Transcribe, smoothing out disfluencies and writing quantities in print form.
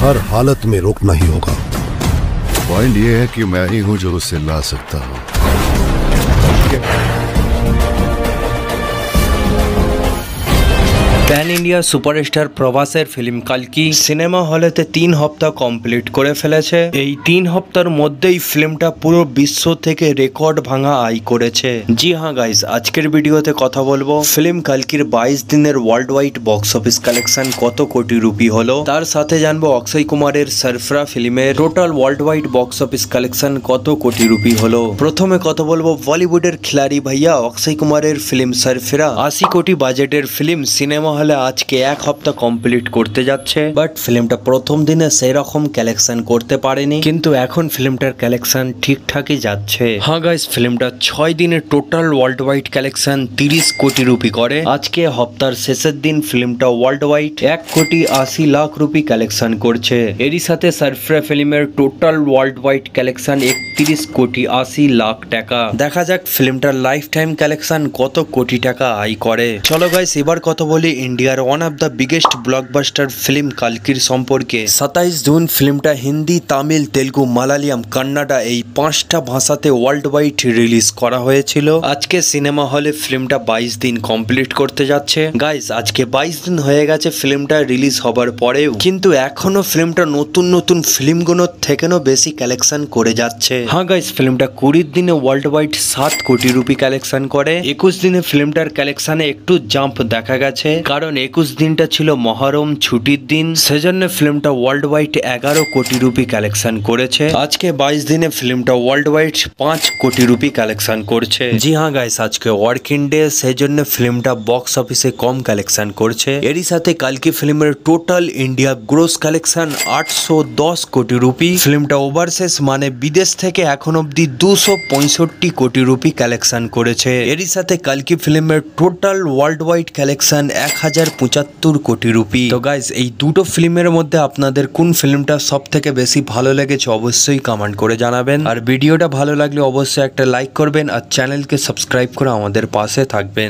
हर हालत में रोकना ही होगा। पॉइंट ये है कि मैं ही हूं जो उसे ला सकता हूं। Pan India superstar প্রভাসের film কালকি cinema হলেতে 3 সপ্তাহ কমপ্লিট করে ফেলেছে। এই 3 সপ্তাহের মধ্যেই ফিল্মটা পুরো বিশ্ব থেকে রেকর্ড ভাঙা আয় করেছে। জি হ্যাঁ গাইস, আজকের ভিডিওতে কথা বলবো ফিল্ম কালকির 22 দিনের world wide box office collection কত কোটি রুপি হলো, তার সাথে জানবো অক্ষয় কুমারের সরফরা ফিল্মের total world wide box office collection কত কোটি রুপি হলো। প্রথমে কথা বলবো বলিউডের খিলাড়ি ভাইয়া অক্ষয় কুমারের ফিল্ম সরফরা 80 কোটি বাজেটের ফিল্ম সিনেমা হলে আজকে 1 সপ্তাহ কমপ্লিট করতে যাচ্ছে। বাট ফিল্মটা প্রথম দিনে সেই রকম কালেকশন করতে পারেনি, কিন্তু এখন ফিল্মটার কালেকশন ঠিকঠাকই যাচ্ছে। হ্যাঁ গাইস, ফিল্মটা 6 দিনের টোটাল ওয়ার্ল্ড ওয়াইড কালেকশন 30 কোটি রুপি করে। আজকে সপ্তাহের শেষের দিন ফিল্মটা ওয়ার্ল্ড ওয়াইড 1 কোটি 80 লাখ রুপি কালেকশন করছে। এরই সাথে সরফরা ফিল্মের টোটাল ওয়ার্ল্ড ওয়াইড কালেকশন 31 কোটি 80 লাখ টাকা। দেখা যাক ফিল্মটার লাইফ টাইম কালেকশন কত কোটি টাকা আয় করে। চলো গাইস, এবার কথা বলি ইন্ডিয়ার one of the biggest blockbuster film কালকির সম্পর্কে। 27 জুন ফিল্মটা হিন্দি, তামিল, তেলুগু, মালায়ালাম, কান্নাডা এই 5টা ভাষাতে ওয়ার্ল্ড ওয়াইড রিলিজ করা হয়েছিল। আজকে সিনেমা হলে ফিল্মটা 22 দিন কমপ্লিট করতে যাচ্ছে। গাইস, আজকে 22 দিন হয়ে গেছে ফিল্মটা রিলিজ হবার পরেও, কিন্তু এখনো ফিল্মটা নতুন নতুন ফিল্মগুলোর থেকেও বেশি কালেকশন করে যাচ্ছে। হ্যাঁ গাইস, ফিল্মটা 20 দিনে ওয়ার্ল্ড ওয়াইড 7 কোটি রুপি কালেকশন করে। 21 দিনে ফিল্মটার কালেকশনে একটু জাম্প দেখা গেছে, কারণ 21 দিনটা ছিল মহরম ছুটির দিন, সেজন্য ফিল্মটা ওয়ার্ল্ড ওয়াইড 11 কোটি রুপি কালেকশন করেছে। আজকে 22 দিনে ফিল্মটা ওয়ার্ল্ড ওয়াইড 5 কোটি রুপি কালেকশন করছে। জি হ্যাঁ গাইস, আজকে ওয়ার্কিং ডে, সেজন্য ফিল্মটা বক্স অফিসে কম কালেকশন করছে। এরই সাথে কালকি ফিল্মের টোটাল ইন্ডিয়া গ্রোস কালেকশন 810 কোটি রুপি। ফিল্মটা ওভারসিজ মানে বিদেশ থেকে এখন অব্দি 265 কোটি রুপি কালেকশন করেছে। এরই সাথে কালকি ফিল্মের টোটাল ওয়ার্ল্ড ওয়াইড কালেকশন 1075 কোটি রুপি। তো গাইজ, এই দুটো ফিল্মের মধ্যে আপনাদের কোন ফিল্মটা সব থেকে বেশি ভালো লেগেছে অবশ্যই কমেন্ট করে জানাবেন। আর ভিডিওটা ভালো লাগলে অবশ্যই একটা লাইক করবেন আর চ্যানেলকে সাবস্ক্রাইব করে আমাদের পাশে থাকবেন।